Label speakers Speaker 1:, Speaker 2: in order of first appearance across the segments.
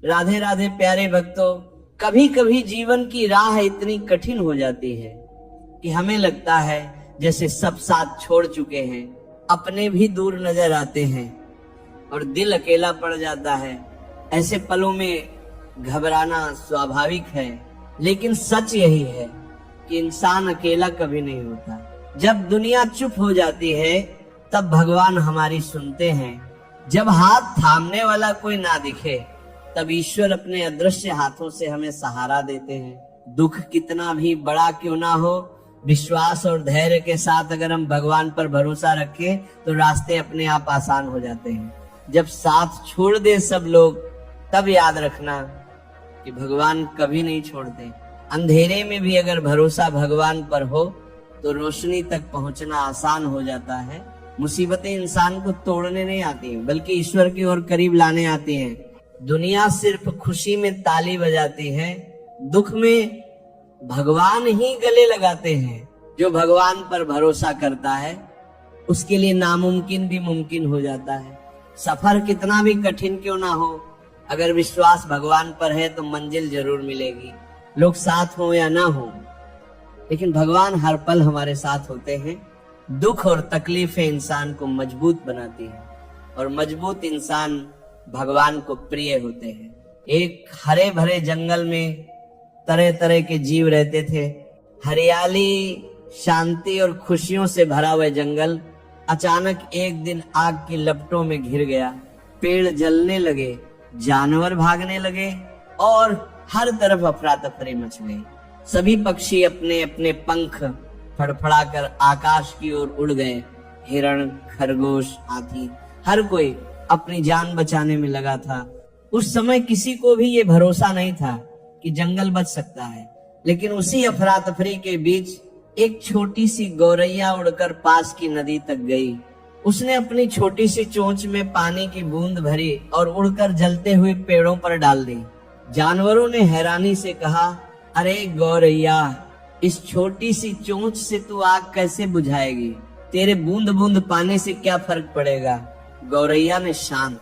Speaker 1: राधे राधे प्यारे भक्तों, कभी कभी जीवन की राह इतनी कठिन हो जाती है कि हमें लगता है जैसे सब साथ छोड़ चुके हैं, अपने भी दूर नजर आते हैं और दिल अकेला पड़ जाता है। ऐसे पलों में घबराना स्वाभाविक है, लेकिन सच यही है कि इंसान अकेला कभी नहीं होता। जब दुनिया चुप हो जाती है तब भगवान हमारी सुनते हैं। जब हाथ थामने वाला कोई ना दिखे तब ईश्वर अपने अदृश्य हाथों से हमें सहारा देते हैं। दुख कितना भी बड़ा क्यों ना हो, विश्वास और धैर्य के साथ अगर हम भगवान पर भरोसा रखें तो रास्ते अपने आप आसान हो जाते हैं। जब साथ छोड़ दे सब लोग तब याद रखना कि भगवान कभी नहीं छोड़ते। अंधेरे में भी अगर भरोसा भगवान पर हो तो रोशनी तक पहुंचना आसान हो जाता है। मुसीबतें इंसान को तोड़ने नहीं आती बल्कि ईश्वर की ओर करीब लाने आती हैं। दुनिया सिर्फ खुशी में ताली बजाती है, दुख में भगवान ही गले लगाते हैं। जो भगवान पर भरोसा करता है उसके लिए नामुमकिन भी मुमकिन हो जाता है। सफर कितना भी कठिन क्यों ना हो, अगर विश्वास भगवान पर है तो मंजिल जरूर मिलेगी। लोग साथ हो या ना हो, लेकिन भगवान हर पल हमारे साथ होते हैं। दुख और तकलीफें इंसान को मजबूत बनाती है और मजबूत इंसान भगवान को प्रिय होते हैं। एक हरे भरे जंगल में तरह तरह के जीव रहते थे। हरियाली, शांति और खुशियों से भरा हुआ जंगल अचानक एक दिन आग की लपटों में घिर गया। पेड़ जलने लगे, जानवर भागने लगे और हर तरफ अफरा तफरी मच गई। सभी पक्षी अपने अपने पंख फड़फड़ाकर आकाश की ओर उड़ गए। हिरण, खरगोश, हाथी, हर कोई अपनी जान बचाने में लगा था। उस समय किसी को भी ये भरोसा नहीं था कि जंगल बच सकता है, लेकिन उसी अफरा तफरी के बीच एक छोटी सी गौरैया उड़कर पास की नदी तक गई। उसने अपनी छोटी सी चोंच में पानी की बूंद भरी और उड़कर जलते हुए पेड़ों पर डाल दी। जानवरों ने हैरानी से कहा, अरे गौरैया, इस छोटी सी चोंच से तू आग कैसे बुझाएगी? तेरे बूंद बूंद पानी से क्या फर्क पड़ेगा? गौरैया ने शांत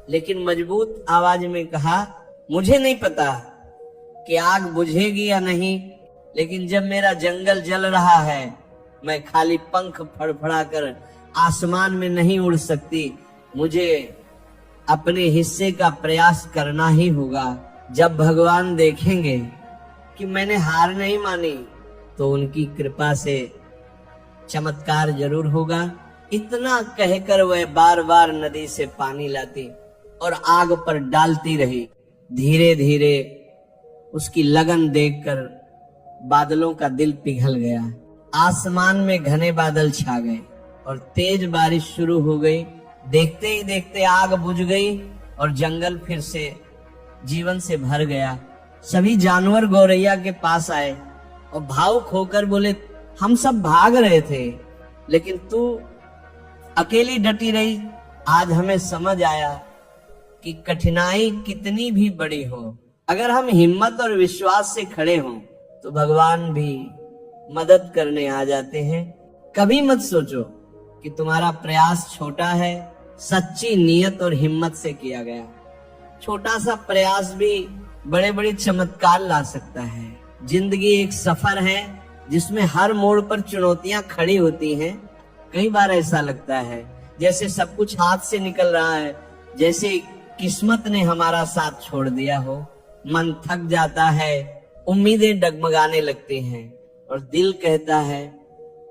Speaker 1: लेकिन मजबूत आवाज में कहा, मुझे नहीं पता कि आग बुझेगी या नहीं, लेकिन जब मेरा जंगल जल रहा है मैं खाली पंख फड़फड़ाकर आसमान में नहीं उड़ सकती। मुझे अपने हिस्से का प्रयास करना ही होगा। जब भगवान देखेंगे कि मैंने हार नहीं मानी तो उनकी कृपा से चमत्कार जरूर होगा। इतना कहकर वह बार बार नदी से पानी लाती और आग पर डालती रही। धीरे धीरे उसकी लगन देखकर बादलों का दिल पिघल गया। आसमान में घने बादल छा गए और तेज बारिश शुरू हो गई। देखते ही देखते आग बुझ गई और जंगल फिर से जीवन से भर गया। सभी जानवर गौरैया के पास आए और भावुक होकर बोले, हम सब भाग रहे थे लेकिन तू अकेली डटी रही। आज हमें समझ आया कि कठिनाई कितनी भी बड़ी हो, अगर हम हिम्मत और विश्वास से खड़े हों तो भगवान भी मदद करने आ जाते हैं। कभी मत सोचो कि तुम्हारा प्रयास छोटा है, सच्ची नियत और हिम्मत से किया गया छोटा सा प्रयास भी बड़े बड़े चमत्कार ला सकता है। जिंदगी एक सफर है जिसमें हर मोड़ पर चुनौतियां खड़ी होती हैं। कई बार ऐसा लगता है जैसे सब कुछ हाथ से निकल रहा है, जैसे किस्मत ने हमारा साथ छोड़ दिया हो। मन थक जाता है, उम्मीदें डगमगाने लगती हैं और दिल कहता है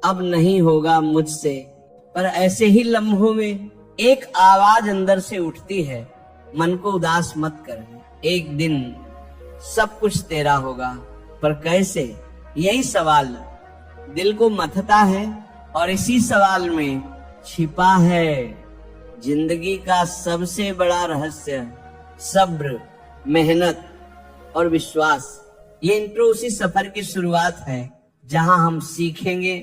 Speaker 1: अब नहीं होगा मुझसे। पर ऐसे ही लम्हों में एक आवाज अंदर से उठती है, मन को उदास मत कर, एक दिन सब कुछ तेरा होगा। पर कैसे? यही सवाल दिल को मथता है और इसी सवाल में छिपा है जिंदगी का सबसे बड़ा रहस्य, सब्र, मेहनत और विश्वास। ये इंट्रो उसी सफर की शुरुआत है जहां हम सीखेंगे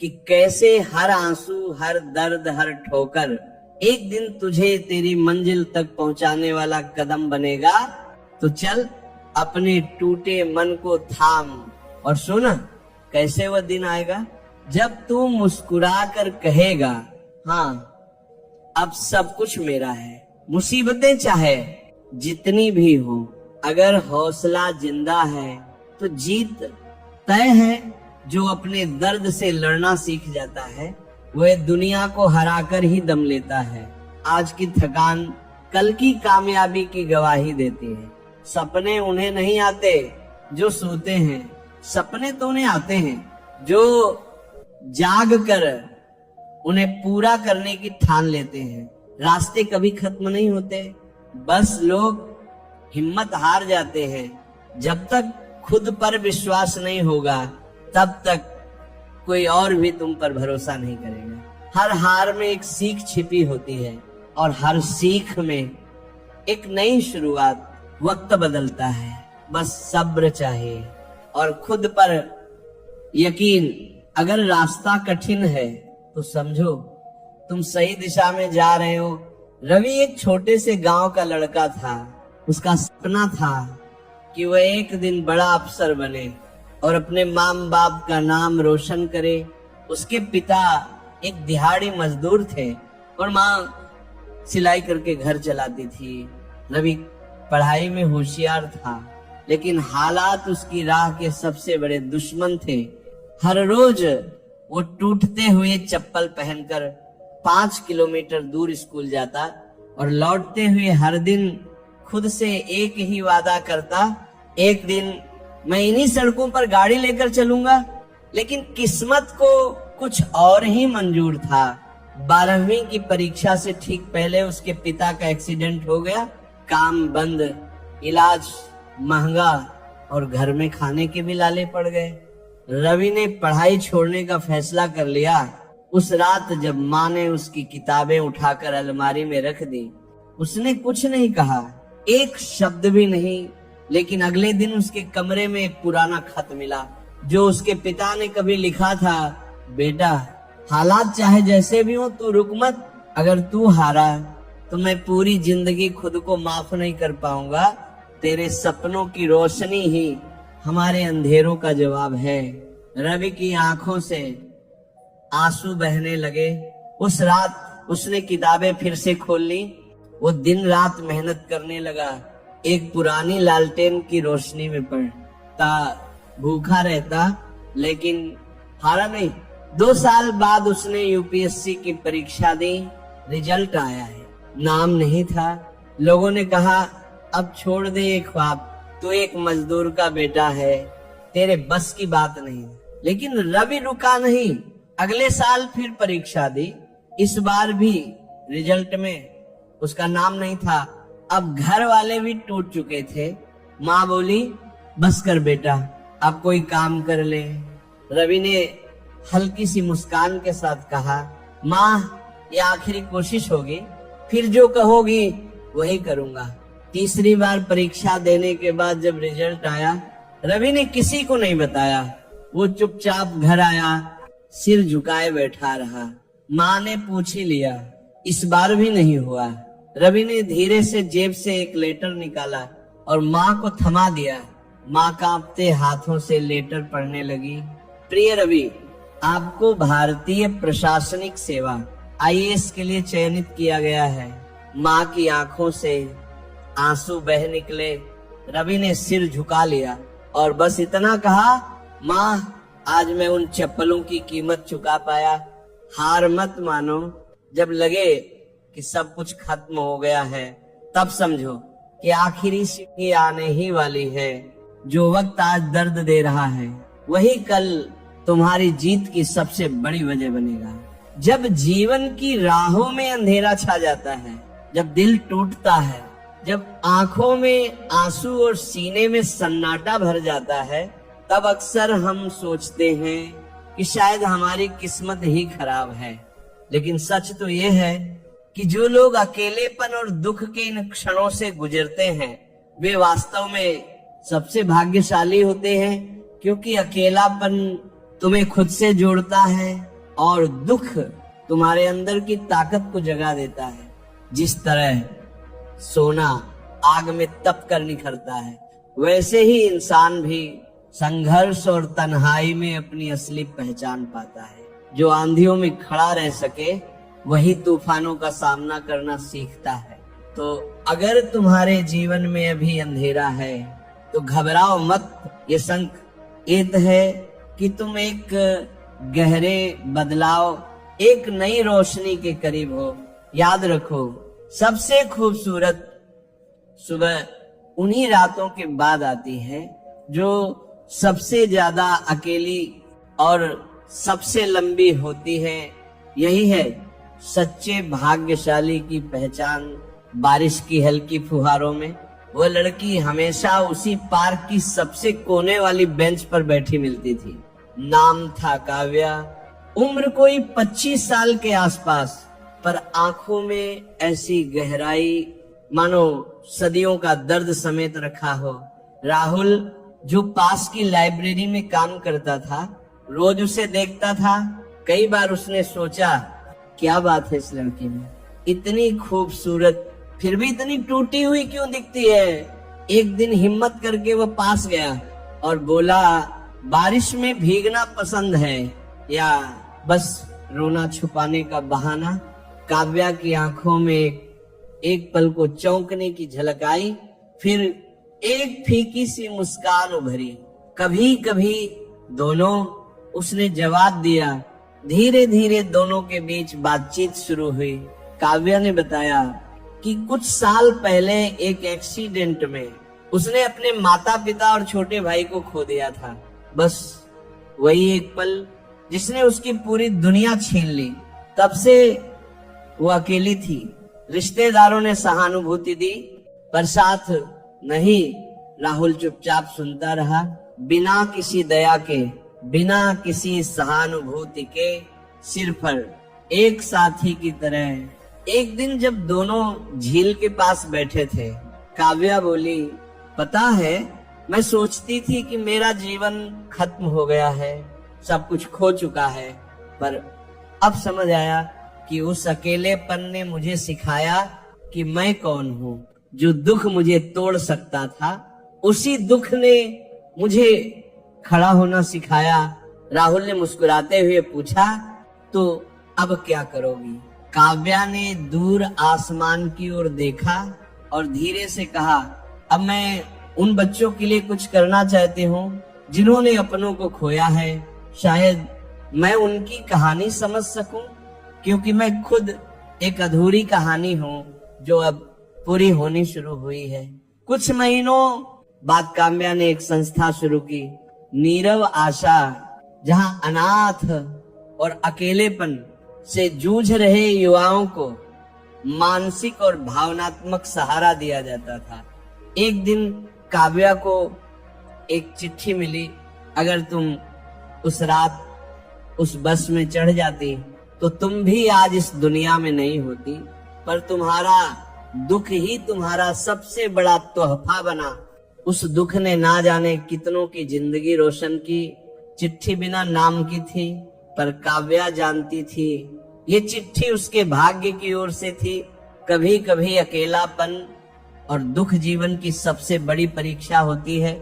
Speaker 1: कि कैसे हर आंसू, हर दर्द, हर ठोकर एक दिन तुझे तेरी मंजिल तक पहुंचाने वाला कदम बनेगा। तो चल अपने टूटे मन को थाम और सुन कैसे वह दिन आएगा जब तू मुस्कुरा कर कहेगा, हाँ अब सब कुछ मेरा है। मुसीबतें चाहे जितनी भी हो, अगर हौसला जिंदा है तो जीत तय है। जो अपने दर्द से लड़ना सीख जाता है वह दुनिया को हराकर ही दम लेता है। आज की थकान कल की कामयाबी की गवाही देती है। सपने उन्हें नहीं आते जो सोते हैं, सपने तो उन्हें आते हैं जो जाग कर उन्हें पूरा करने की ठान लेते हैं। रास्ते कभी खत्म नहीं होते, बस लोग हिम्मत हार जाते हैं। जब तक खुद पर विश्वास नहीं होगा तब तक कोई और भी तुम पर भरोसा नहीं करेगा। हर हार में एक सीख छिपी होती है और हर सीख में एक नई शुरुआत। वक्त बदलता है, बस सब्र चाहिए और खुद पर यकीन। अगर रास्ता कठिन है तो समझो तुम सही दिशा में जा रहे हो। रवि एक छोटे से गांव का लड़का था। उसका सपना था कि वह एक दिन बड़ा अफसर बने और अपने माँ बाप का नाम रोशन करे। उसके पिता एक दिहाड़ी मजदूर थे और माँ सिलाई करके घर चलाती थी। रवि पढ़ाई में होशियार था, लेकिन हालात उसकी राह के सबसे बड़े दुश्मन थे। हर रोज वो टूटते हुए चप्पल पहनकर 5 किलोमीटर दूर स्कूल जाता और लौटते हुए हर दिन खुद से एक ही वादा करता, एक दिन मैं इन्हीं सड़कों पर गाड़ी लेकर चलूंगा। लेकिन किस्मत को कुछ और ही मंजूर था। 12वीं की परीक्षा से ठीक पहले उसके पिता का एक्सीडेंट हो गया। काम बंद, इलाज महंगा और घर में खाने के भी लाले पड़ गए। रवि ने पढ़ाई छोड़ने का फैसला कर लिया। उस रात जब माँ ने उसकी किताबें उठाकर अलमारी में रख दी, उसने कुछ नहीं कहा, एक शब्द भी नहीं। लेकिन अगले दिन उसके कमरे में एक पुराना खत मिला जो उसके पिता ने कभी लिखा था, बेटा हालात चाहे जैसे भी हो तू रुक मत। अगर तू हारा तो मैं पूरी जिंदगी खुद को माफ नहीं कर पाऊंगा। तेरे सपनों की रोशनी ही हमारे अंधेरों का जवाब है। रवि की आंखों से आंसू बहने लगे। उस रात उसने किताबें फिर से खोल ली। वो दिन रात मेहनत करने लगा। एक पुरानी लालटेन की रोशनी में पढ़ता, भूखा रहता, लेकिन हारा नहीं। 2 साल बाद उसने यूपीएससी की परीक्षा दी। रिजल्ट आया है, नाम नहीं था। लोगों ने कहा अब छोड़ दे ये ख्वाब, तू एक मजदूर का बेटा है, तेरे बस की बात नहीं। लेकिन रवि रुका नहीं। अगले साल फिर परीक्षा दी। इस बार भी रिजल्ट में उसका नाम नहीं था। अब घर वाले भी टूट चुके थे। माँ बोली बस कर बेटा, अब कोई काम कर ले। रवि ने हल्की सी मुस्कान के साथ कहा, माँ ये आखिरी कोशिश होगी, फिर जो कहोगी वही करूंगा। तीसरी बार परीक्षा देने के बाद जब रिजल्ट आया, रवि ने किसी को नहीं बताया। वो चुपचाप घर आया, सिर झुकाए बैठा रहा। माँ ने पूछ ही लिया, इस बार भी नहीं हुआ। रवि ने धीरे से जेब से एक लेटर निकाला और माँ को थमा दिया। माँ कांपते हाथों से लेटर पढ़ने लगी। प्रिय रवि, आपको भारतीय प्रशासनिक सेवा IAS के लिए चयनित किया गया है। माँ की आंखों से आंसू बह निकले। रवि ने सिर झुका लिया और बस इतना कहा, माँ आज मैं उन चप्पलों की कीमत चुका पाया। हार मत मानो। जब लगे कि सब कुछ खत्म हो गया है, तब समझो कि आखिरी सीढ़ी आने ही वाली है। जो वक्त आज दर्द दे रहा है, वही कल तुम्हारी जीत की सबसे बड़ी वजह बनेगा। जब जीवन की राहों में अंधेरा छा जाता है, जब दिल टूटता है, जब आंखों में आंसू और सीने में सन्नाटा भर जाता है, तब अक्सर हम सोचते हैं कि शायद हमारी किस्मत ही खराब है। लेकिन सच तो ये है कि जो लोग अकेलेपन और दुख के इन क्षणों से गुजरते हैं, वे वास्तव में सबसे भाग्यशाली होते हैं, क्योंकि अकेलापन तुम्हें खुद से जोड़ता है और दुख तुम्हारे अंदर की ताकत को जगा देता है। जिस तरह सोना आग में तप कर निखरता है, वैसे ही इंसान भी संघर्ष और तन्हाई में अपनी असली पहचान पाता है। जो आंधियों में खड़ा रह सके, वही तूफानों का सामना करना सीखता है। तो अगर तुम्हारे जीवन में अभी अंधेरा है तो घबराओ मत। ये संकेत है कि तुम एक गहरे बदलाव, एक नई रोशनी के करीब हो। याद रखो, सबसे खूबसूरत सुबह उन्हीं रातों के बाद आती है जो सबसे ज्यादा अकेली और सबसे लंबी होती है। यही है सच्चे भाग्यशाली की पहचान। बारिश की हल्की फुहारों में वह लड़की हमेशा उसी पार्क की सबसे कोने वाली बेंच पर बैठी मिलती थी। नाम था काव्या। उम्र कोई 25 साल के आसपास, पर आंखों में ऐसी गहराई मानो सदियों का दर्द समेत रखा हो। राहुल, जो पास की लाइब्रेरी में काम करता था, रोज उसे देखता था। कई बार उसने सोचा, क्या बात है इस लड़की में, इतनी खूबसूरत फिर भी इतनी टूटी हुई क्यों दिखती है। एक दिन हिम्मत करके वह पास गया और बोला, बारिश में भीगना पसंद है या बस रोना छुपाने का बहाना। काव्या की आंखों में एक पल को चौंकने की झलक आई, फिर एक फीकी सी मुस्कान उभरी। कभी कभी दोनों, उसने जवाब दिया। धीरे धीरे दोनों के बीच बातचीत शुरू हुई। काव्या ने बताया कि कुछ साल पहले एक एक्सीडेंट में उसने अपने माता पिता और छोटे भाई को खो दिया था। बस वही एक पल जिसने उसकी पूरी दुनिया छीन ली। तब से वो अकेली थी। रिश्तेदारों ने सहानुभूति दी पर साथ नहीं। राहुल चुपचाप सुनता रहा, बिना किसी दया के, बिना किसी सहानुभूति के, सिर्फ एक साथी की तरह। एक दिन जब दोनों झील के पास बैठे थे, काव्या बोली, पता है, मैं सोचती थी कि मेरा जीवन खत्म हो गया है, सब कुछ खो चुका है, पर अब समझ आया कि उस अकेलेपन ने मुझे सिखाया कि मैं कौन हूँ। जो दुख मुझे तोड़ सकता था, उसी दुख ने मुझे खड़ा होना सिखाया। राहुल ने मुस्कुराते हुए पूछा, तो अब क्या करोगी? काव्या ने दूर आसमान की ओर देखा और धीरे से कहा, अब मैं उन बच्चों के लिए कुछ करना चाहती हूँ जिन्होंने अपनों को खोया है। शायद मैं उनकी कहानी समझ सकूं, क्योंकि मैं खुद एक अधूरी कहानी हूँ जो अब पूरी होनी शुरू हुई है। कुछ महीनों बाद काव्या ने एक संस्था शुरू की, नीरव आशा, जहाँ अनाथ और अकेलेपन से जूझ रहे युवाओं को मानसिक और भावनात्मक सहारा दिया जाता था। एक दिन काव्या को एक चिट्ठी मिली, अगर तुम उस रात उस बस में चढ़ जाती तो तुम भी आज इस दुनिया में नहीं होती, पर तुम्हारा दुख ही तुम्हारा सबसे बड़ा तोहफा बना। उस दुख ने ना जाने कितनों की जिंदगी रोशन की। चिट्ठी बिना नाम की थी, पर काव्या जानती थी ये चिट्ठी उसके भाग्य की ओर से थी। कभी कभी अकेलापन और दुख जीवन की सबसे बड़ी परीक्षा होती है,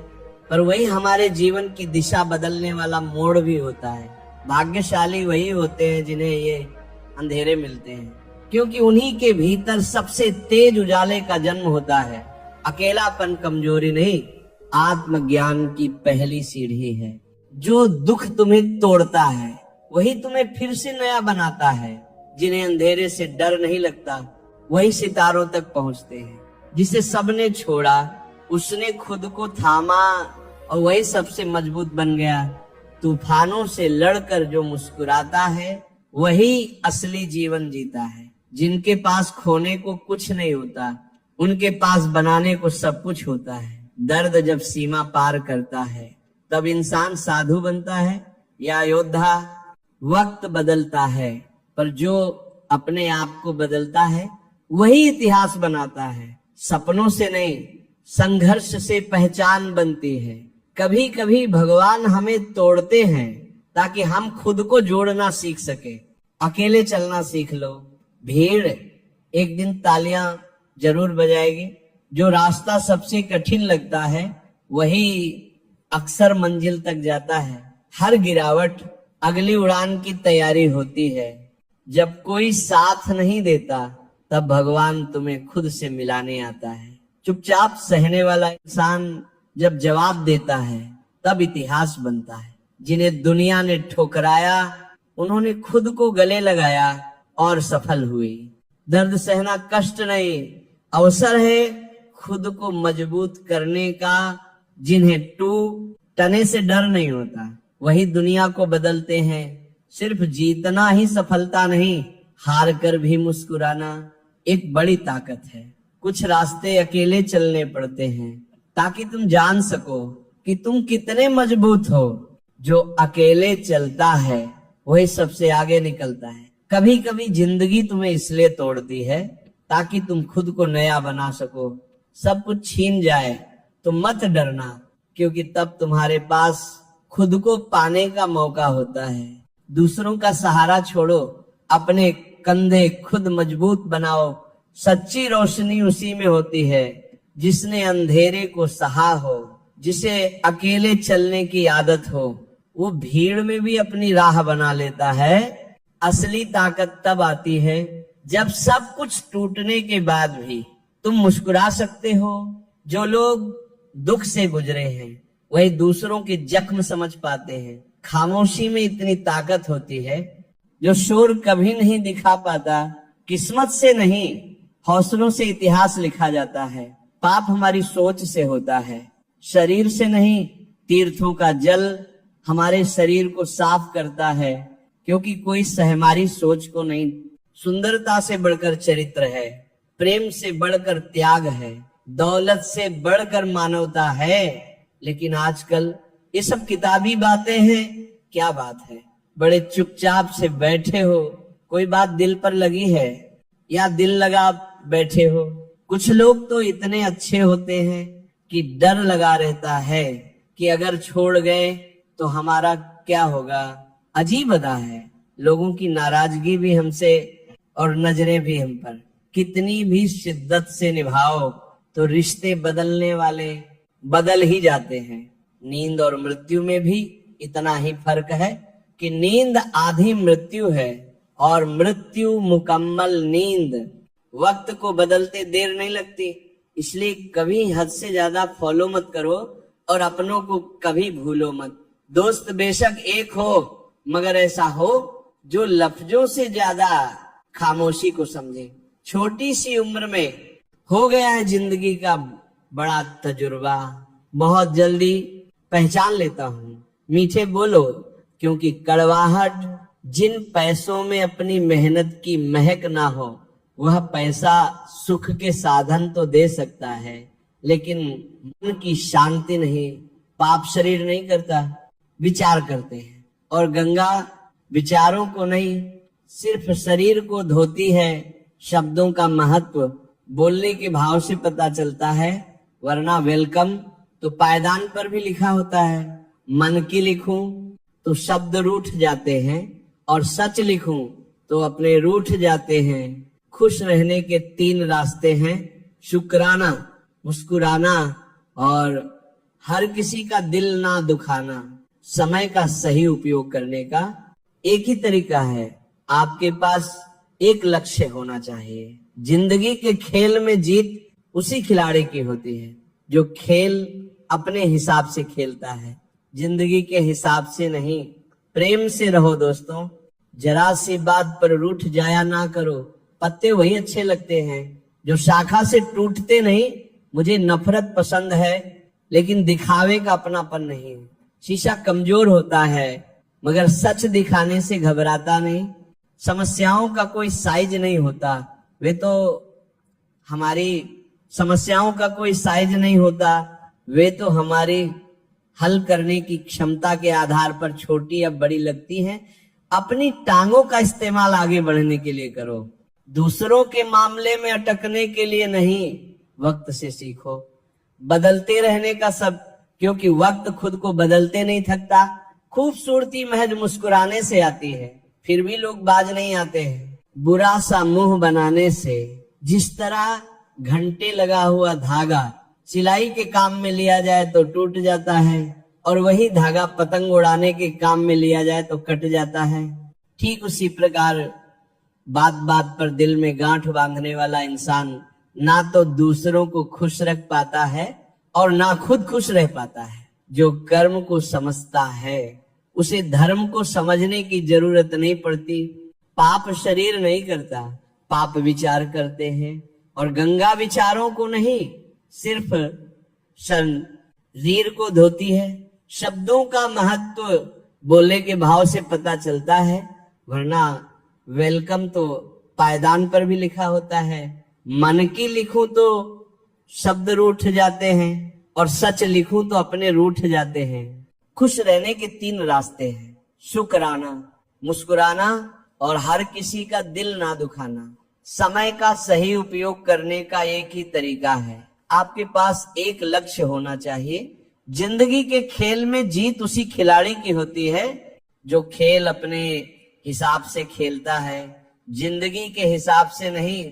Speaker 1: पर वही हमारे जीवन की दिशा बदलने वाला मोड़ भी होता है। भाग्यशाली वही होते हैं जिन्हें ये अंधेरे मिलते हैं, क्योंकि उन्हीं के भीतर सबसे तेज उजाले का जन्म होता है। अकेलापन कमजोरी नहीं, आत्मज्ञान की पहली सीढ़ी है। जो दुख तुम्हें तोड़ता है वही तुम्हें फिर से नया बनाता है। जिन्हें अंधेरे से डर नहीं लगता वही सितारों तक पहुंचते हैं। जिसे सबने छोड़ा उसने खुद को थामा और वही सबसे मजबूत बन गया। तूफानों से लड़कर जो मुस्कुराता है वही असली जीवन जीता है। जिनके पास खोने को कुछ नहीं होता, उनके पास बनाने को सब कुछ होता है। दर्द जब सीमा पार करता है तब इंसान साधु बनता है या योद्धा। वक्त बदलता है, पर जो अपने आप को बदलता है वही इतिहास बनाता है। सपनों से नहीं, संघर्ष से पहचान बनती है। कभी कभी भगवान हमें तोड़ते हैं ताकि हम खुद को जोड़ना सीख सके। अकेले चलना सीख लो। भीड़ एक दिन तालियां जरूर बजाएगी। जो रास्ता सबसे कठिन लगता है वही अक्सर मंजिल तक जाता है। हर गिरावट अगली उड़ान की तैयारी होती है। जब कोई साथ नहीं देता तब भगवान तुम्हें खुद से मिलाने आता है। चुपचाप सहने वाला इंसान जब जवाब देता है तब इतिहास बनता है। जिन्हें दुनिया ने ठुकराया उन्होंने खुद को गले लगाया और सफल हुए। दर्द सहना कष्ट नहीं, अवसर है खुद को मजबूत करने का। जिन्हें टूटने से डर नहीं होता वही दुनिया को बदलते हैं। सिर्फ जीतना ही सफलता नहीं, हार कर भी मुस्कुराना एक बड़ी ताकत है। कुछ रास्ते अकेले चलने पड़ते हैं ताकि तुम जान सको कि तुम कितने मजबूत हो। जो अकेले चलता है वही सबसे आगे निकलता है। कभी कभी जिंदगी तुम्हें इसलिए तोड़ती है ताकि तुम खुद को नया बना सको। सब कुछ छीन जाए तो मत डरना, क्योंकि तब तुम्हारे पास खुद को पाने का मौका होता है। दूसरों का सहारा छोड़ो, अपने कंधे खुद मजबूत बनाओ। सच्ची रोशनी उसी में होती है जिसने अंधेरे को सहा हो। जिसे अकेले चलने की आदत हो वो भीड़ में भी अपनी राह बना लेता है। असली ताकत तब आती है जब सब कुछ टूटने के बाद भी तुम मुस्कुरा सकते हो। जो लोग दुख से गुजरे हैं वही दूसरों के जख्म समझ पाते हैं। खामोशी में इतनी ताकत होती है जो शोर कभी नहीं दिखा पाता। किस्मत से नहीं, हौसलों से इतिहास लिखा जाता है। पाप हमारी सोच से होता है, शरीर से नहीं। तीर्थों का जल हमारे शरीर को साफ करता है, क्योंकि कोई हमारी सोच को नहीं। सुंदरता से बढ़कर चरित्र है, प्रेम से बढ़कर त्याग है, दौलत से बढ़कर मानवता है। लेकिन आजकल ये सब किताबी बातें हैं। क्या बात है, बड़े चुपचाप से बैठे हो। कोई बात दिल पर लगी है या दिल लगा बैठे हो। कुछ लोग तो इतने अच्छे होते हैं कि डर लगा रहता है कि अगर छोड़ गए तो हमारा क्या होगा। अजीब अदा है, लोगों की नाराजगी भी हमसे और नजरें भी हम पर। कितनी भी शिद्दत से निभाओ तो रिश्ते बदलने वाले बदल ही जाते हैं। नींद और मृत्यु में भी इतना ही फर्क है कि नींद आधी मृत्यु है और मृत्यु मुकम्मल नींद। वक्त को बदलते देर नहीं लगती, इसलिए कभी हद से ज्यादा फॉलो मत करो और अपनों को कभी भूलो मत। दोस्त बेशक एक हो, मगर ऐसा हो जो लफ्जों से ज्यादा खामोशी को समझे। छोटी सी उम्र में हो गया है जिंदगी का बड़ा तजुर्बा। बहुत जल्दी पहचान लेता हूँ मीठे बोलो, क्योंकि कड़वाहट जिन पैसों में अपनी मेहनत की महक ना हो, वह पैसा सुख के साधन तो दे सकता है लेकिन मन की शांति नहीं। पाप शरीर नहीं करता, विचार करते हैं, और गंगा विचारों को नहीं सिर्फ शरीर को धोती है। शब्दों का महत्व बोलने के भाव से पता चलता है, वरना वेलकम तो पायदान पर भी लिखा होता है। मन की लिखूं तो शब्द रूठ जाते हैं और सच लिखूं तो अपने रूठ जाते हैं। खुश रहने के 3 रास्ते हैं, शुक्राना, मुस्कुराना और हर किसी का दिल ना दुखाना। समय का सही उपयोग करने का एक ही तरीका है, आपके पास एक लक्ष्य होना चाहिए। जिंदगी के खेल में जीत उसी खिलाड़ी की होती है जो खेल अपने हिसाब से खेलता है, जिंदगी के हिसाब से नहीं। प्रेम से रहो दोस्तों, जरा सी बात पर रूठ जाया ना करो। पत्ते वही अच्छे लगते हैं जो शाखा से टूटते नहीं। मुझे नफरत पसंद है लेकिन दिखावे का अपनापन नहीं। शीशा कमजोर होता है मगर सच दिखाने से घबराता नहीं। समस्याओं का कोई साइज नहीं होता, वे तो हमारी समस्याओं का कोई साइज नहीं होता, वे तो हमारी हल करने की क्षमता के आधार पर छोटी या बड़ी लगती हैं। अपनी टांगों का इस्तेमाल आगे बढ़ने के लिए करो, दूसरों के मामले में अटकने के लिए नहीं। वक्त से सीखो, बदलते रहने का सब, क्योंकि वक्त खुद को बदलते नहीं थकता। खूबसूरती महज मुस्कुराने से आती है, फिर भी लोग बाज नहीं आते हैं। बुरा सा मुंह बनाने से, जिस तरह घंटे लगा हुआ धागा सिलाई के काम में लिया जाए तो टूट जाता है और वही धागा पतंग उड़ाने के काम में लिया जाए तो कट जाता है, ठीक उसी प्रकार बात बात पर दिल में गांठ बांधने वाला इंसान ना तो दूसरों को खुश रख पाता है और ना खुद खुश रह पाता है। जो कर्म को समझता है उसे धर्म को समझने की जरूरत नहीं पड़ती। पाप शरीर नहीं करता, पाप विचार करते हैं। और गंगा विचारों को नहीं, सिर्फ शरीर को धोती है। शब्दों का महत्व बोलने के भाव से पता चलता है, वरना वेलकम तो पायदान पर भी लिखा होता है। मन की लिखूं तो शब्द रूठ जाते हैं और सच लिखूं तो अपने रूठ जाते हैं। खुश रहने के 3 रास्ते हैं, शुक्राना, मुस्कुराना और हर किसी का दिल ना दुखाना। समय का सही उपयोग करने का एक ही तरीका है, आपके पास एक लक्ष्य होना चाहिए। जिंदगी के खेल में जीत उसी खिलाड़ी की होती है जो खेल अपने हिसाब से खेलता है, जिंदगी के हिसाब से नहीं।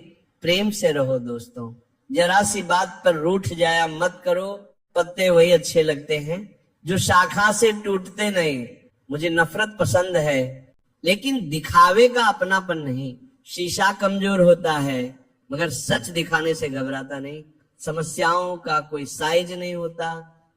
Speaker 1: प्रेम से रहो दोस्तों, जरा सी बात पर रूठ जाया मत करो। पत्ते वही अच्छे लगते हैं जो शाखा से टूटते नहीं। मुझे नफरत पसंद है लेकिन दिखावे का अपनापन नहीं। शीशा कमजोर होता है मगर सच दिखाने से घबराता नहीं। समस्याओं का कोई साइज नहीं होता,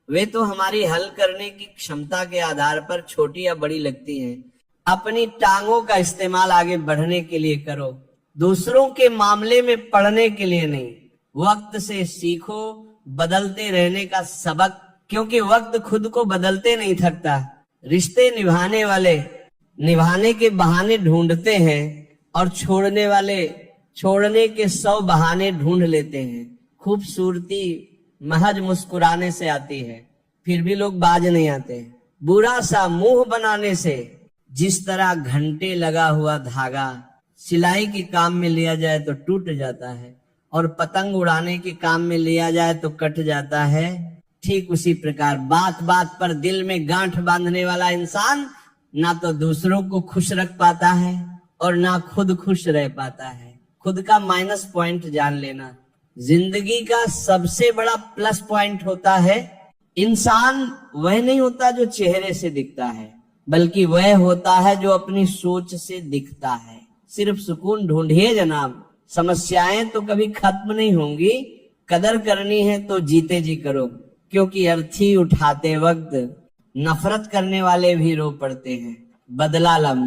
Speaker 1: वे तो हमारी हल करने की क्षमता के आधार पर छोटी या बड़ी लगती हैं। अपनी टांगों का इस्तेमाल आगे बढ़ने के लिए करो, दूसरों के मामले में पढ़ने के लिए नहीं। वक्त से सीखो बदलते रहने का सबक, क्योंकि वक्त खुद को बदलते नहीं थकता। रिश्ते निभाने वाले निभाने के बहाने ढूंढते हैं और छोड़ने वाले छोड़ने के 100 बहाने ढूंढ लेते हैं। खूबसूरती महज मुस्कुराने से आती है, फिर भी लोग बाज नहीं आते। बुरा सा मुंह बनाने से, जिस तरह घंटे लगा हुआ धागा सिलाई के काम में लिया जाए तो टूट जाता है और पतंग उड़ाने के काम में लिया जाए तो कट जाता है, ठीक उसी प्रकार बात बात पर दिल में गांठ बांधने वाला इंसान ना तो दूसरों को खुश रख पाता है और ना खुद खुश रह पाता है। खुद का माइनस पॉइंट जान लेना। जिंदगी का सबसे बड़ा प्लस पॉइंट होता है, इंसान वह नहीं होता जो चेहरे से दिखता है, बल्कि वह होता है जो अपनी सोच से दिखता है। सिर्फ सुकून ढूंढिए जनाब, समस्याएं तो कभी खत्म नहीं होंगी। कदर करनी है तो जीते जी करो, क्योंकि अर्थी उठाते वक्त नफरत करने वाले भी रो पड़ते हैं। बदला लम,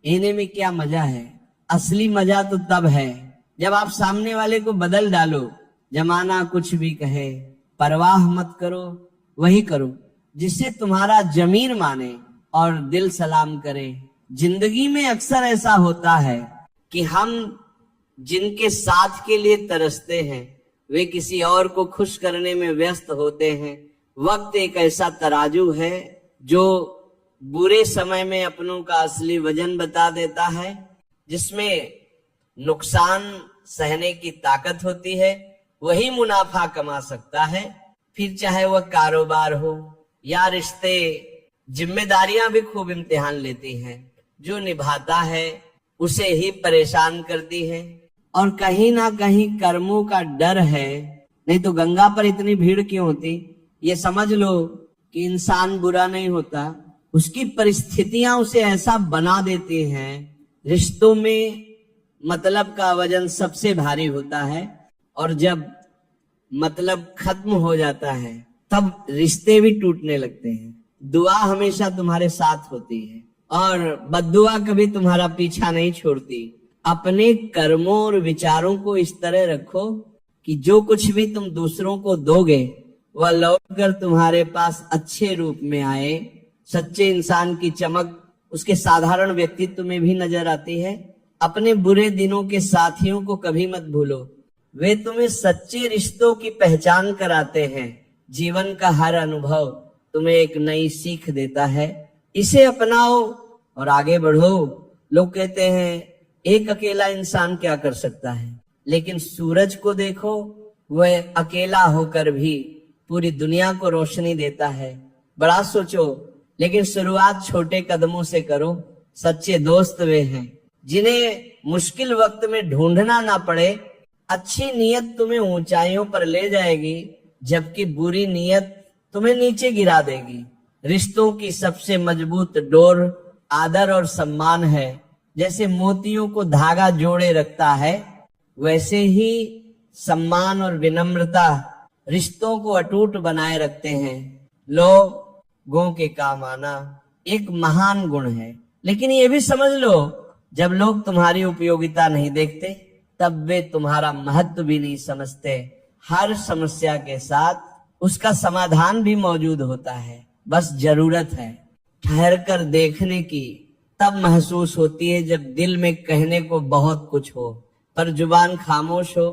Speaker 1: इन्हें में क्या मजा है? असली मजा तो तब है जब आप सामने वाले को बदल डालो। जमाना कुछ भी कहे परवाह मत करो, वही करो जिससे तुम्हारा जमीर माने और दिल सलाम करे। जिंदगी में अक्सर ऐसा होता है कि हम जिनके साथ के लिए तरसते हैं वे किसी और को खुश करने में व्यस्त होते हैं। वक्त एक ऐसा तराजू है जो बुरे समय में अपनों का असली वजन बता देता है, जिसमें नुकसान सहने की ताकत होती है, वही मुनाफा कमा सकता है। फिर चाहे वह कारोबार हो या रिश्ते, जिम्मेदारियां भी खूब इम्तिहान लेती हैं। जो निभाता है उसे ही परेशान करती है, और कहीं ना कहीं कर्मों का डर है। नहीं तो गंगा पर इतनी भीड़ क्यों होती? ये समझ लो कि इंसान बुरा नहीं होता, उसकी परिस्थितियां उसे ऐसा बना देती हैं। रिश्तों में मतलब का वजन सबसे भारी होता है, और जब मतलब खत्म हो जाता है तब रिश्ते भी टूटने लगते हैं। दुआ हमेशा तुम्हारे साथ होती है और बद्दुआ कभी तुम्हारा पीछा नहीं छोड़ती। अपने कर्मों और विचारों को इस तरह रखो कि जो कुछ भी तुम दूसरों को दोगे वह लौटकर तुम्हारे पास अच्छे रूप में आए। सच्चे इंसान की चमक उसके साधारण व्यक्तित्व में भी नजर आती है। अपने बुरे दिनों के साथियों को कभी मत भूलो, वे तुम्हें सच्चे रिश्तों की पहचान कराते हैं। जीवन का हर अनुभव तुम्हें एक नई सीख देता है, इसे अपनाओ और आगे बढ़ो। लोग कहते हैं एक अकेला इंसान क्या कर सकता है, लेकिन सूरज को देखो, वह अकेला होकर भी पूरी दुनिया को रोशनी देता है। बड़ा सोचो, लेकिन शुरुआत छोटे कदमों से करो। सच्चे दोस्त वे हैं जिन्हें मुश्किल वक्त में ढूंढना ना पड़े। अच्छी नीयत तुम्हें ऊंचाइयों पर ले जाएगी, जबकि बुरी नीयत तुम्हें नीचे गिरा देगी। रिश्तों की सबसे मजबूत डोर आदर और सम्मान है। जैसे मोतियों को धागा जोड़े रखता है, वैसे ही सम्मान और विनम्रता रिश्तों को अटूट बनाए रखते हैं। लोगों के काम आना एक महान गुण है, लेकिन ये भी समझ लो, जब लोग तुम्हारी उपयोगिता नहीं देखते तब वे तुम्हारा महत्व भी नहीं समझते। हर समस्या के साथ उसका समाधान भी मौजूद होता है, बस जरूरत है ठहर कर देखने की। तब महसूस होती है जब दिल में कहने को बहुत कुछ हो पर जुबान खामोश हो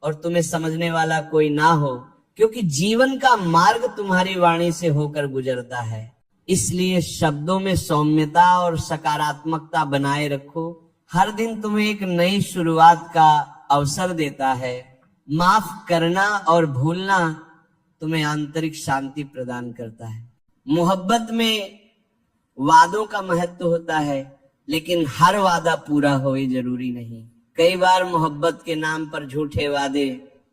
Speaker 1: और तुम्हें समझने वाला कोई ना हो, क्योंकि जीवन का मार्ग तुम्हारी वाणी से होकर गुजरता है। इसलिए शब्दों में सौम्यता और सकारात्मकता बनाए रखो। हर दिन तुम्हें एक नई शुरुआत का अवसर देता है। माफ करना और भूलना तुम्हें आंतरिक शांति प्रदान करता है। मोहब्बत में वादों का महत्व होता है, लेकिन हर वादा पूरा हो ये जरूरी नहीं। कई बार मोहब्बत के नाम पर झूठे वादे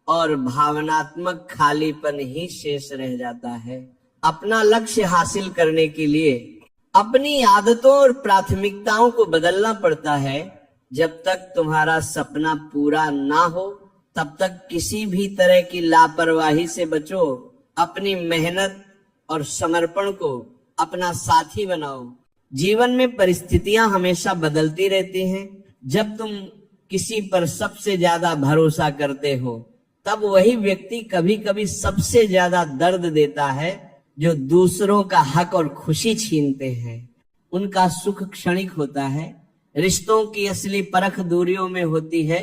Speaker 1: और भावनात्मक खालीपन ही शेष रह जाता है। अपना लक्ष्य हासिल करने के लिए अपनी आदतों और प्राथमिकताओं को बदलना पड़ता है। जब तक तुम्हारा सपना पूरा ना हो तब तक किसी भी तरह की लापरवाही से बचो। अपनी मेहनत और समर्पण को अपना साथी बनाओ। जीवन में परिस्थितियां हमेशा बदलती रहती हैं। जब तुम किसी पर सबसे ज्यादा भरोसा करते हो तब वही व्यक्ति कभी कभी सबसे ज्यादा दर्द देता है। जो दूसरों का हक और खुशी छीनते हैं उनका सुख क्षणिक होता है। रिश्तों की असली परख दूरियों में होती है।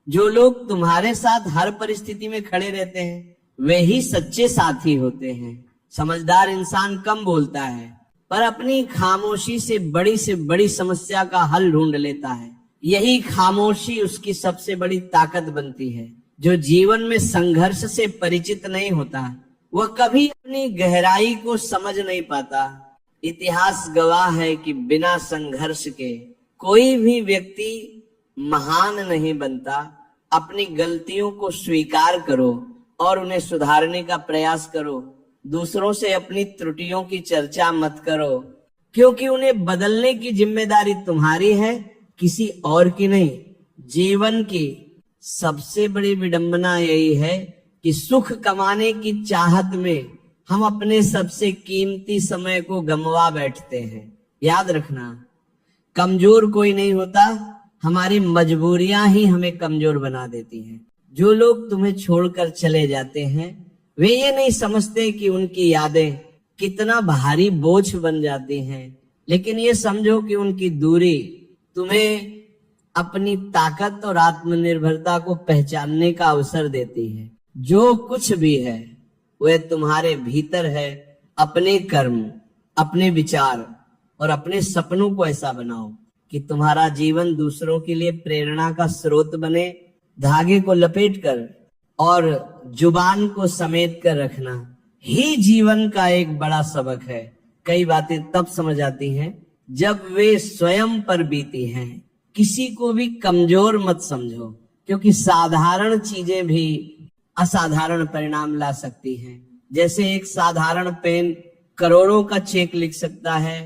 Speaker 1: जो लोग तुम्हारे साथ हर परिस्थिति में खड़े रहते हैं वे ही सच्चे साथी होते हैं। समझदार इंसान कम बोलता है पर अपनी खामोशी से बड़ी समस्या का हल ढूंढ लेता है। यही खामोशी उसकी सबसे बड़ी ताकत बनती है। जो जीवन में संघर्ष से परिचित नहीं होता वह कभी अपनी गहराई को समझ नहीं पाता। इतिहास गवाह है कि बिना संघर्ष के कोई भी व्यक्ति महान नहीं बनता। अपनी गलतियों को स्वीकार करो और उन्हें सुधारने का प्रयास करो। दूसरों से अपनी त्रुटियों की चर्चा मत करो, क्योंकि उन्हें बदलने की जिम्मेदारी तुम्हारी है, किसी और की नहीं। जीवन की सबसे बड़ी विडंबना यही है कि सुख कमाने की चाहत में हम अपने सबसे कीमती समय को गंवा बैठते हैं। याद रखना, कमजोर कोई नहीं होता, हमारी मजबूरियां ही हमें कमजोर बना देती हैं। जो लोग तुम्हें छोड़कर चले जाते हैं वे ये नहीं समझते कि उनकी यादें कितना भारी बोझ बन जाती हैं, लेकिन ये समझो कि उनकी दूरी तुम्हें अपनी ताकत और आत्मनिर्भरता को पहचानने का अवसर देती है। जो कुछ भी है वह तुम्हारे भीतर है। अपने कर्म, अपने विचार और अपने सपनों को ऐसा बनाओ कि तुम्हारा जीवन दूसरों के लिए प्रेरणा का स्रोत बने। धागे को लपेटकर और जुबान को समेट कर रखना ही जीवन का एक बड़ा सबक है। कई बातें तब समझ आती हैं जब वे स्वयं पर बीती हैं। किसी को भी कमजोर मत समझो, क्योंकि साधारण चीजें भी असाधारण परिणाम ला सकती हैं। जैसे एक साधारण पेन करोड़ों का चेक लिख सकता है,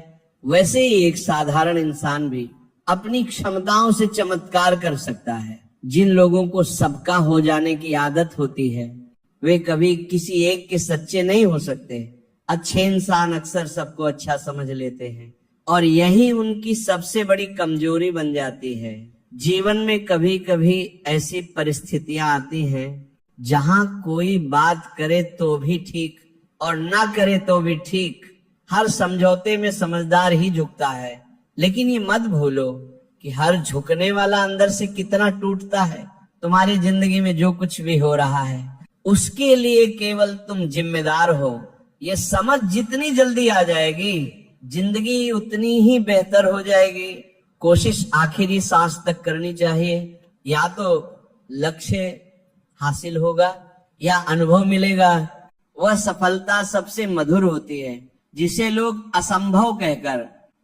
Speaker 1: वैसे ही एक साधारण इंसान भी अपनी क्षमताओं से चमत्कार कर सकता है। जिन लोगों को सबका हो जाने की आदत होती है वे कभी किसी एक के सच्चे नहीं हो सकते। अच्छे इंसान अक्सर सबको अच्छा समझ लेते हैं और यही उनकी सबसे बड़ी कमजोरी बन जाती है। जीवन में कभी कभी ऐसी परिस्थितियां आती हैं जहां कोई बात करे तो भी ठीक और ना करे तो भी ठीक। हर समझौते में समझदार ही झुकता है, लेकिन ये मत भूलो कि हर झुकने वाला अंदर से कितना टूटता है। तुम्हारी जिंदगी में जो कुछ भी हो रहा है उसके लिए केवल तुम जिम्मेदार हो। ये समझ जितनी जल्दी आ जाएगी जिंदगी उतनी ही बेहतर हो जाएगी। कोशिश आखिरी सांस तक करनी चाहिए। या तो लक्ष्य हासिल होगा या अनुभव मिलेगा। वह सफलता सबसे मधुर होती है जिसे लोग असंभव कहकर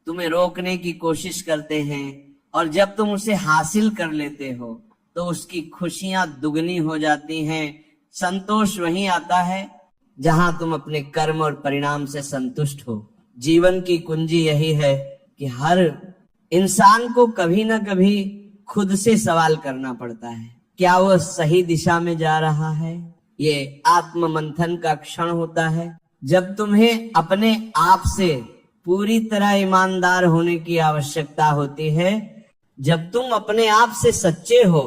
Speaker 1: तुम्हें रोकने की कोशिश करते हैं, और जब तुम उसे हासिल कर लेते हो तो उसकी खुशियां दुगनी हो जाती हैं। संतोष वहीं आता है जहां तुम अपने कर्म और परिणाम से संतुष्ट हो। जीवन की कुंजी यही है कि हर इंसान को कभी ना कभी खुद से सवाल करना पड़ता है, क्या वह सही दिशा में जा रहा है। ये आत्म मंथन का क्षण होता है जब तुम्हें अपने आप से पूरी तरह ईमानदार होने की आवश्यकता होती है। जब तुम अपने आप से सच्चे हो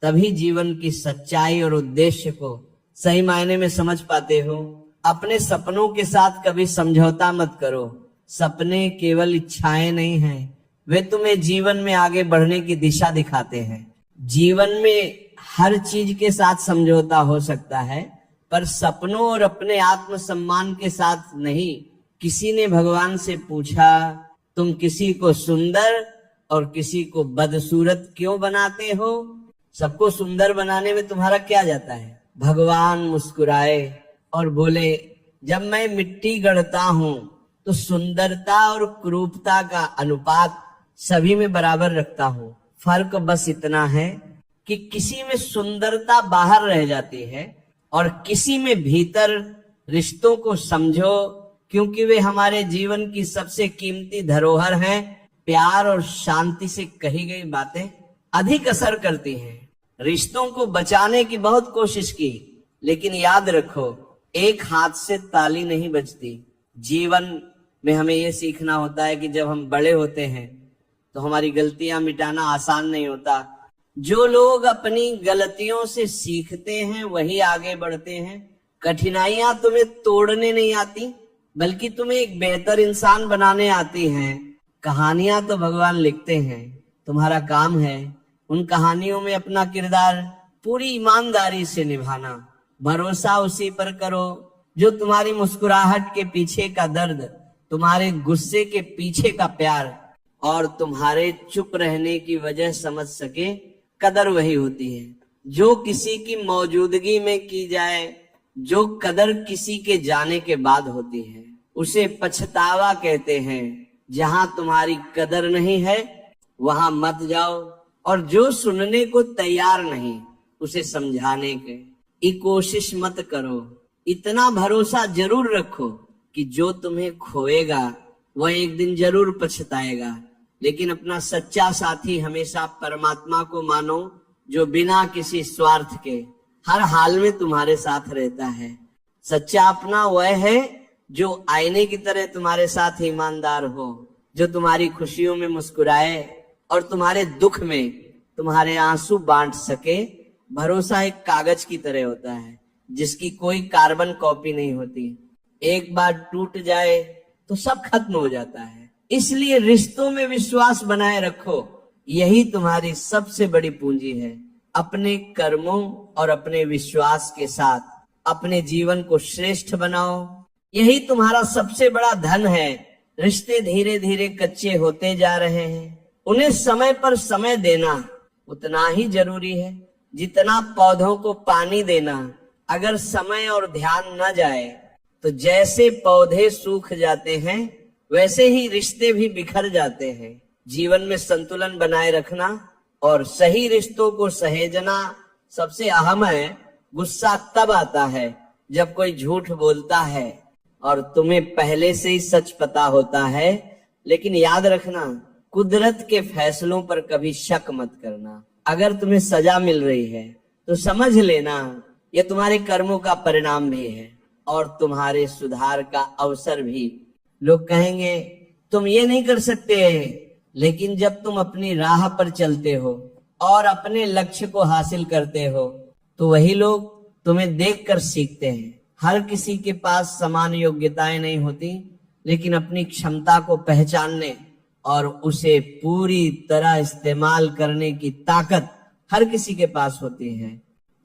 Speaker 1: तभी जीवन की सच्चाई और उद्देश्य को सही मायने में समझ पाते हो। अपने सपनों के साथ कभी समझौता मत करो। सपने केवल इच्छाएं नहीं हैं, वे तुम्हें जीवन में आगे बढ़ने की दिशा दिखाते हैं। जीवन में हर चीज के साथ समझौता हो सकता है, पर सपनों और अपने आत्मसम्मान के साथ नहीं। किसी ने भगवान से पूछा, तुम किसी को सुंदर और किसी को बदसूरत क्यों बनाते हो? सबको सुंदर बनाने में तुम्हारा क्या जाता है? भगवान मुस्कुराए और बोले, जब मैं मिट्टी गढ़ता हूं तो सुंदरता और क्रूरता का अनुपात सभी में बराबर रखता हूं। फर्क बस इतना है कि किसी में सुंदरता बाहर रह जाती है और किसी में भीतर। रिश्तों को समझो, क्योंकि वे हमारे जीवन की सबसे कीमती धरोहर हैं। प्यार और शांति से कही गई बातें अधिक असर करती हैं। रिश्तों को बचाने की बहुत कोशिश की, लेकिन याद रखो, एक हाथ से ताली नहीं बजती। जीवन में हमें यह सीखना होता है कि जब हम बड़े होते हैं तो हमारी गलतियां मिटाना आसान नहीं होता। जो लोग अपनी गलतियों से सीखते हैं वही आगे बढ़ते हैं। कठिनाइयां तुम्हें तोड़ने नहीं आती, बल्कि तुम्हें एक बेहतर इंसान बनाने आती हैं। कहानियां तो भगवान लिखते हैं, तुम्हारा काम है उन कहानियों में अपना किरदार पूरी ईमानदारी से निभाना। भरोसा उसी पर करो जो तुम्हारी मुस्कुराहट के पीछे का दर्द, तुम्हारे गुस्से के पीछे का प्यार और तुम्हारे चुप रहने की वजह समझ सके। कदर वही होती है जो किसी की मौजूदगी में की जाए। जो कदर किसी के जाने के बाद होती है उसे पछतावा कहते हैं। जहां तुम्हारी कदर नहीं है वहां मत जाओ, और जो सुनने को तैयार नहीं उसे समझाने की कोशिश मत करो। इतना भरोसा जरूर रखो कि जो तुम्हें खोएगा वह एक दिन जरूर पछताएगा। लेकिन अपना सच्चा साथी हमेशा परमात्मा को मानो, जो बिना किसी स्वार्थ के हर हाल में तुम्हारे साथ रहता है। सच्चा अपना वह है जो आईने की तरह तुम्हारे साथ ईमानदार हो, जो तुम्हारी खुशियों में मुस्कुराए और तुम्हारे दुख में तुम्हारे आंसू बांट सके। भरोसा एक कागज की तरह होता है जिसकी कोई कार्बन कॉपी नहीं होती। एक बार टूट जाए तो सब खत्म हो जाता है। इसलिए रिश्तों में विश्वास बनाए रखो, यही तुम्हारी सबसे बड़ी पूंजी है। अपने कर्मों और अपने विश्वास के साथ अपने जीवन को श्रेष्ठ बनाओ, यही तुम्हारा सबसे बड़ा धन है। रिश्ते धीरे धीरे कच्चे होते जा रहे हैं, उन्हें समय पर समय देना उतना ही जरूरी है जितना पौधों को पानी देना। अगर समय और ध्यान न जाए तो जैसे पौधे सूख जाते हैं वैसे ही रिश्ते भी बिखर जाते हैं। जीवन में संतुलन बनाए रखना और सही रिश्तों को सहेजना सबसे अहम है। गुस्सा तब आता है जब कोई झूठ बोलता है और तुम्हें पहले से ही सच पता होता है। लेकिन याद रखना, कुदरत के फैसलों पर कभी शक मत करना। अगर तुम्हें सजा मिल रही है तो समझ लेना यह तुम्हारे कर्मों का परिणाम भी है और तुम्हारे सुधार का अवसर भी। लोग कहेंगे तुम ये नहीं कर सकते, लेकिन जब तुम अपनी राह पर चलते हो और अपने लक्ष्य को हासिल करते हो तो वही लोग तुम्हें देखकर सीखते हैं। हर किसी के पास समान योग्यताएं नहीं होती, लेकिन अपनी क्षमता को पहचानने और उसे पूरी तरह इस्तेमाल करने की ताकत हर किसी के पास होती है।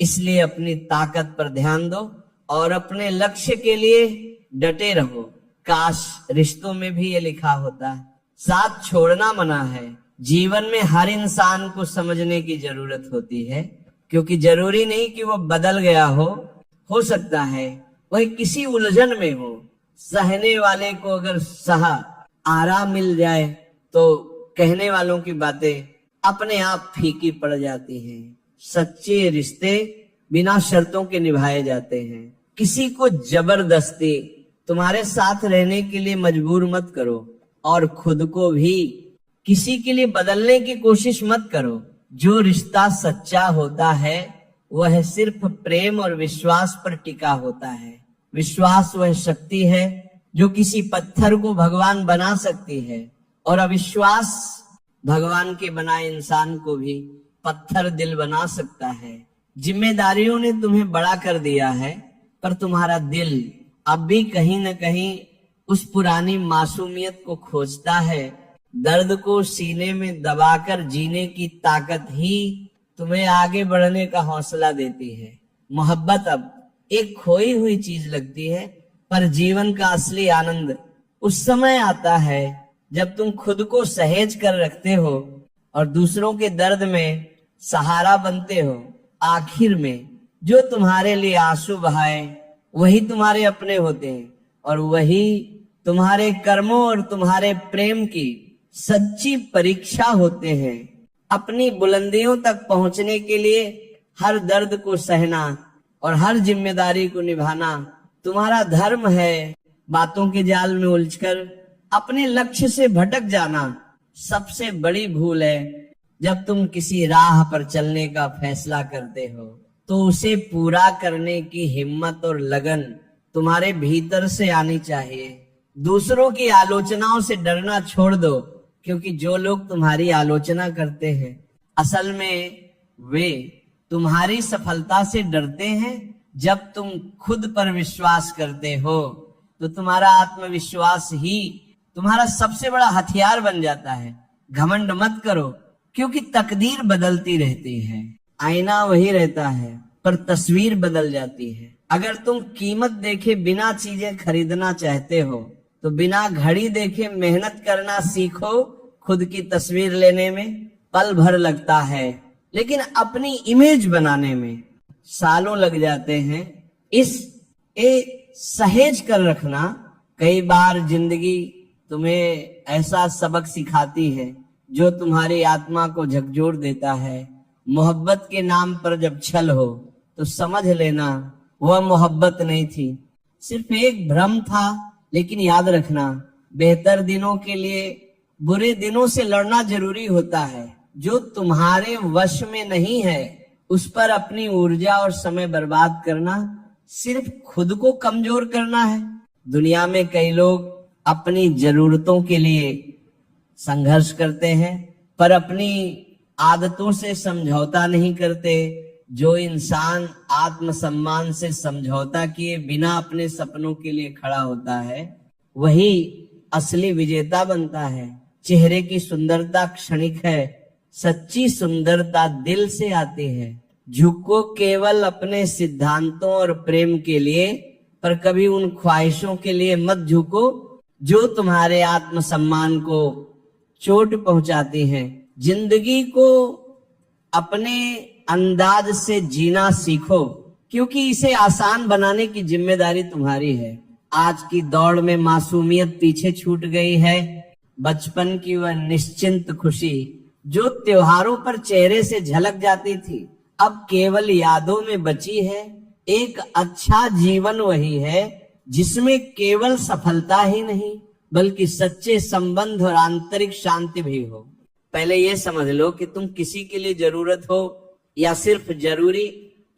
Speaker 1: इसलिए अपनी ताकत पर ध्यान दो और अपने लक्ष्य के लिए डटे रहो। काश रिश्तों में भी ये लिखा होता, साथ छोड़ना मना है। जीवन में हर इंसान को समझने की जरूरत होती है, क्योंकि जरूरी नहीं कि वो बदल गया हो सकता है वह किसी उलझन में हो। सहने वाले को अगर आराम मिल जाए तो कहने वालों की बातें अपने आप फीकी पड़ जाती हैं। सच्चे रिश्ते बिना शर्तों के निभाए जाते हैं। किसी को जबरदस्ती तुम्हारे साथ रहने के लिए मजबूर मत करो और खुद को भी किसी के लिए बदलने की कोशिश मत करो। जो रिश्ता सच्चा होता है वह सिर्फ प्रेम और विश्वास पर टिका होता है। विश्वास वह शक्ति है जो किसी पत्थर को भगवान बना सकती है, और अविश्वास भगवान के बनाए इंसान को भी पत्थर दिल बना सकता है। जिम्मेदारियों ने तुम्हें बड़ा कर दिया है, पर तुम्हारा दिल अब भी कहीं न कहीं उस पुरानी मासूमियत को खोजता है। दर्द को सीने में दबाकर जीने की ताकत ही तुम्हें आगे बढ़ने का हौसला देती है। मोहब्बत अब एक खोई हुई चीज लगती है, पर जीवन का असली आनंद उस समय आता है जब तुम खुद को सहेज कर रखते हो और दूसरों के दर्द में सहारा बनते हो। आखिर में जो तुम्हारे लिए आंसू बहाए वही तुम्हारे अपने होते हैं, और वही तुम्हारे कर्मों और तुम्हारे प्रेम की सच्ची परीक्षा होते हैं। अपनी बुलंदियों तक पहुंचने के लिए हर दर्द को सहना और हर जिम्मेदारी को निभाना तुम्हारा धर्म है। बातों के जाल में उलझकर अपने लक्ष्य से भटक जाना सबसे बड़ी भूल है। जब तुम किसी राह पर चलने का फैसला करते हो तो उसे पूरा करने की हिम्मत और लगन तुम्हारे भीतर से आनी चाहिए। दूसरों की आलोचनाओं से डरना छोड़ दो, क्योंकि जो लोग तुम्हारी आलोचना करते हैं असल में वे तुम्हारी सफलता से डरते हैं। जब तुम खुद पर विश्वास करते हो तो तुम्हारा आत्मविश्वास ही तुम्हारा सबसे बड़ा हथियार बन जाता है। घमंड मत करो, क्योंकि तकदीर बदलती रहती है। आईना वही रहता है, पर तस्वीर बदल जाती है। अगर तुम कीमत देखे बिना चीजें खरीदना चाहते हो तो बिना घड़ी देखे मेहनत करना सीखो। खुद की तस्वीर लेने में पल भर लगता है, लेकिन अपनी इमेज बनाने में सालों लग जाते हैं। सहेज कर रखना। कई बार जिंदगी तुम्हें ऐसा सबक सिखाती है जो तुम्हारी आत्मा को झकझोर देता है। मोहब्बत के नाम पर जब छल हो तो समझ लेना वह मोहब्बत नहीं थी, सिर्फ एक भ्रम था। लेकिन याद रखना, बेहतर दिनों के लिए बुरे दिनों से लड़ना जरूरी होता है। जो तुम्हारे वश में नहीं है उस पर अपनी ऊर्जा और समय बर्बाद करना सिर्फ खुद को कमजोर करना है। दुनिया में कई लोग अपनी जरूरतों के लिए संघर्ष करते हैं, पर अपनी आदतों से समझौता नहीं करते। जो इंसान आत्मसम्मान से समझौता किए बिना अपने सपनों के लिए खड़ा होता है वही असली विजेता बनता है। चेहरे की सुंदरता क्षणिक है, सच्ची सुंदरता दिल से आती है। झुको केवल अपने सिद्धांतों और प्रेम के लिए, पर कभी उन ख्वाहिशों के लिए मत झुको जो तुम्हारे आत्मसम्मान को चोट पहुंचाती हैं। जिंदगी को अपने अंदाज से जीना सीखो, क्योंकि इसे आसान बनाने की जिम्मेदारी तुम्हारी है। आज की दौड़ में मासूमियत पीछे छूट गई है। बचपन की वह निश्चिंत खुशी जो त्योहारों पर चेहरे से झलक जाती थी अब केवल यादों में बची है। एक अच्छा जीवन वही है जिसमें केवल सफलता ही नहीं बल्कि सच्चे संबंध और आंतरिक शांति भी हो। पहले ये समझ लो कि तुम किसी के लिए जरूरत हो या सिर्फ जरूरी,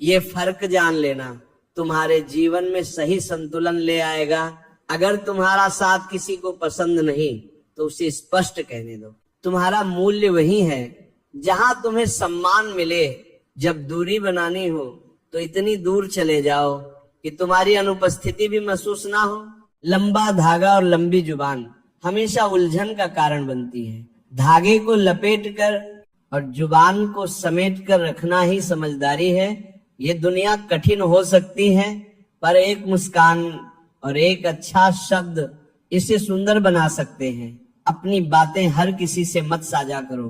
Speaker 1: ये फर्क जान लेना तुम्हारे जीवन में सही संतुलन ले आएगा। अगर तुम्हारा साथ किसी को पसंद नहीं तो उसे स्पष्ट कहने दो। तुम्हारा मूल्य वही है जहां तुम्हें सम्मान मिले। जब दूरी बनानी हो तो इतनी दूर चले जाओ कि तुम्हारी अनुपस्थिति भी महसूस ना हो। लंबा धागा और लंबी जुबान हमेशा उलझन का कारण बनती है। धागे को लपेट कर और जुबान को समेट कर रखना ही समझदारी है। ये दुनिया कठिन हो सकती है, पर एक मुस्कान और एक अच्छा शब्द इसे सुंदर बना सकते हैं। अपनी बातें हर किसी से मत साझा करो,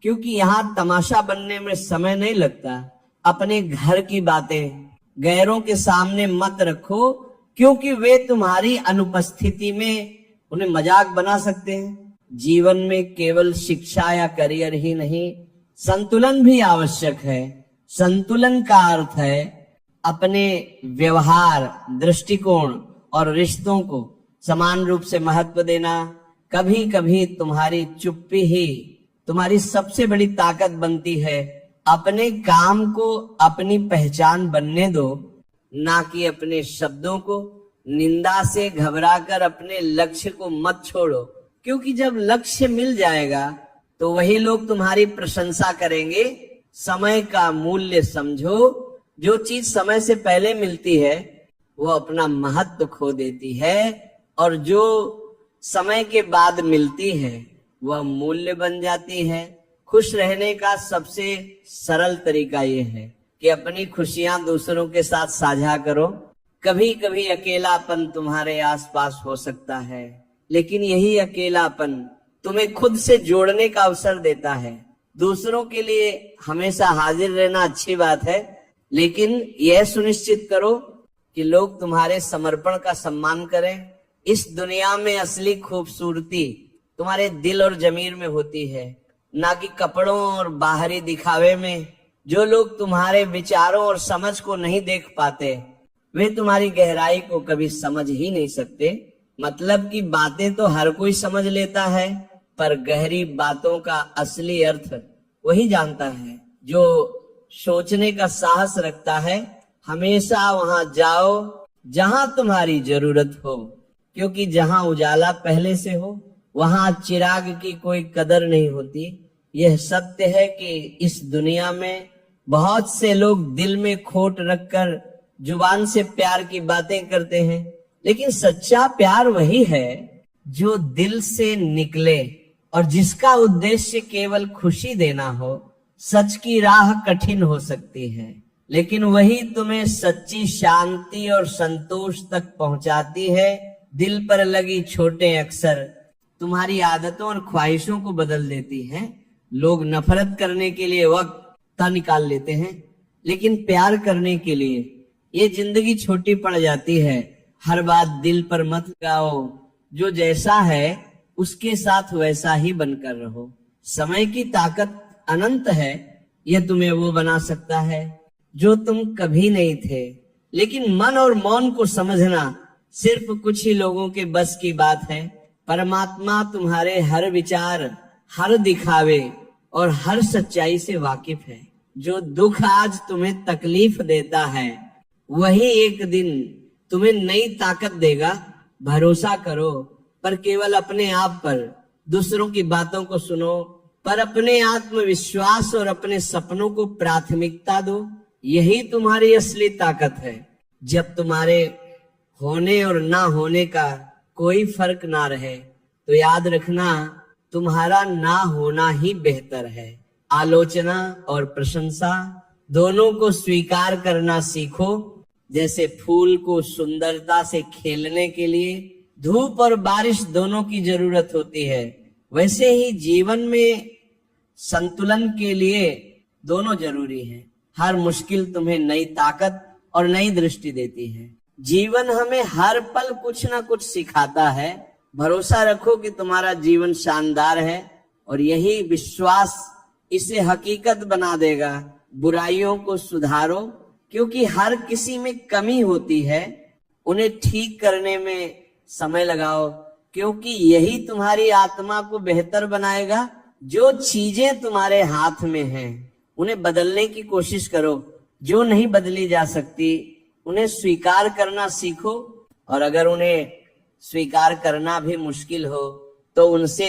Speaker 1: क्योंकि यहाँ तमाशा बनने में समय नहीं लगता। अपने घर की बातें गैरों के सामने मत रखो, क्योंकि वे तुम्हारी अनुपस्थिति में उन्हें मजाक बना सकते हैं। जीवन में केवल शिक्षा या करियर ही नहीं, संतुलन भी आवश्यक है। संतुलन का अर्थ है अपने व्यवहार, दृष्टिकोण और रिश्तों को समान रूप से महत्व देना। कभी कभी तुम्हारी चुप्पी ही तुम्हारी सबसे बड़ी ताकत बनती है। अपने काम को अपनी पहचान बनने दो, ना कि अपने शब्दों को। निंदा से घबराकर अपने लक्ष्य को मत छोड़ो, क्योंकि जब लक्ष्य मिल जाएगा तो वही लोग तुम्हारी प्रशंसा करेंगे। समय का मूल्य समझो। जो चीज समय से पहले मिलती है वो अपना महत्व खो देती है, और जो समय के बाद मिलती है वह मूल्य बन जाती है। खुश रहने का सबसे सरल तरीका ये है कि अपनी खुशियां दूसरों के साथ साझा करो। कभी कभी अकेलापन तुम्हारे आसपास हो सकता है, लेकिन यही अकेलापन तुम्हें खुद से जोड़ने का अवसर देता है। दूसरों के लिए हमेशा हाजिर रहना अच्छी बात है, लेकिन यह सुनिश्चित करो कि लोग तुम्हारे समर्पण का सम्मान करें। इस दुनिया में असली खूबसूरती तुम्हारे दिल और जमीर में होती है, ना कि कपड़ों और बाहरी दिखावे में। जो लोग तुम्हारे विचारों और समझ को नहीं देख पाते वे तुम्हारी गहराई को कभी समझ ही नहीं सकते। मतलब की बातें तो हर कोई समझ लेता है, पर गहरी बातों का असली अर्थ वही जानता है जो सोचने का साहस रखता है। हमेशा वहां जाओ जहां तुम्हारी जरूरत हो, क्योंकि जहां उजाला पहले से हो वहां चिराग की कोई कदर नहीं होती। यह सत्य है कि इस दुनिया में बहुत से लोग दिल में खोट रखकर जुबान से प्यार की बातें करते हैं, लेकिन सच्चा प्यार वही है जो दिल से निकले और जिसका उद्देश्य केवल खुशी देना हो। सच की राह कठिन हो सकती है, लेकिन वही तुम्हें सच्ची शांति और संतोष तक पहुंचाती है। दिल पर लगी छोटे अक्षर तुम्हारी आदतों और ख्वाहिशों को बदल देती हैं। लोग नफरत करने के लिए वक्त निकाल लेते हैं, लेकिन प्यार करने के लिए ये जिंदगी छोटी पड़ जाती है। हर बात दिल पर मत लगाओ, जो जैसा है उसके साथ वैसा ही बनकर रहो। समय की ताकत अनंत है, यह तुम्हें वो बना सकता है जो तुम कभी नहीं थे। लेकिन मन और मौन को समझना सिर्फ कुछ ही लोगों के बस की बात है। परमात्मा तुम्हारे हर विचार, हर दिखावे और हर सच्चाई से वाकिफ है। जो दुख आज तुम्हें तकलीफ देता है वही एक दिन तुम्हें नई ताकत देगा। भरोसा करो, पर केवल अपने आप पर। दूसरों की बातों को सुनो, पर अपने आत्मविश्वास और अपने सपनों को प्राथमिकता दो। यही तुम्हारी असली ताकत है। जब तुम्हारे होने और ना होने का कोई फर्क ना रहे तो याद रखना तुम्हारा ना होना ही बेहतर है। आलोचना और प्रशंसा दोनों को स्वीकार करना सीखो। जैसे फूल को सुंदरता से खेलने के लिए धूप और बारिश दोनों की जरूरत होती है, वैसे ही जीवन में संतुलन के लिए दोनों जरूरी है। हर मुश्किल तुम्हें नई ताकत और नई दृष्टि देती है। जीवन हमें हर पल कुछ ना कुछ सिखाता है। भरोसा रखो कि तुम्हारा जीवन शानदार है और यही विश्वास इसे हकीकत बना देगा। बुराइयों को सुधारो, क्योंकि हर किसी में कमी होती है। उन्हें ठीक करने में समय लगाओ, क्योंकि यही तुम्हारी आत्मा को बेहतर बनाएगा। जो चीजें तुम्हारे हाथ में हैं उन्हें बदलने की कोशिश करो। जो नहीं बदली जा सकती उन्हें स्वीकार करना सीखो, और अगर उन्हें स्वीकार करना भी मुश्किल हो तो उनसे